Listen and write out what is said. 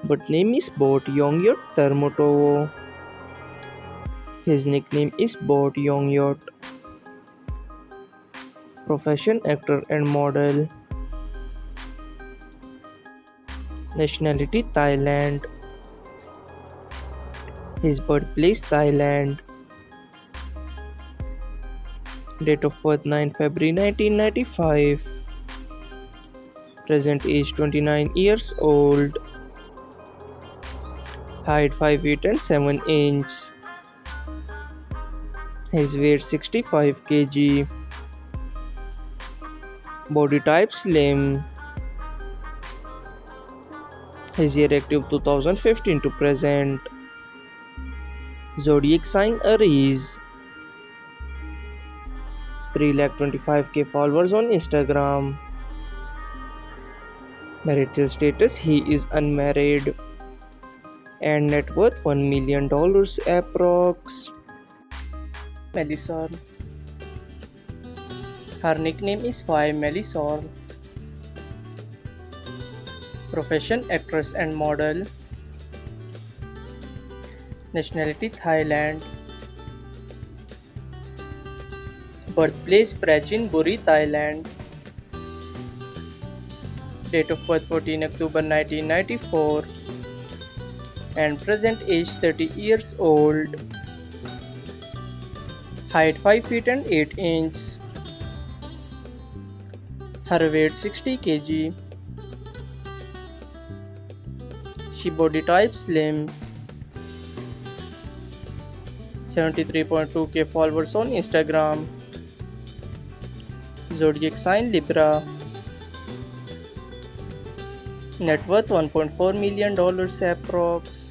Birth name is Bot Youngut Termotovo. His nickname is Bot Youngut. Profession actor and model. Nationality Thailand. His birthplace Thailand. Date of birth 9 February 1995. Present age 29 years old. Height 5 feet and 7 inches. His weight 65 kg. Body type slim. His year active 2015 to present. Zodiac sign Aries. 325k followers on Instagram. Marital status he is unmarried. And net worth $1 million approx. Malisorn. Her nickname is Faye Malisorn. Profession actress and model. Nationality Thailand. Birthplace Prachinburi, Thailand. Date of birth 14 October 1994. And present age 30 years old. Height 5 feet and 8 inches. Her weight 60 kg. She body type slim. 73.2k followers on Instagram. Zodiac sign Libra. Net worth $1.4 million approx.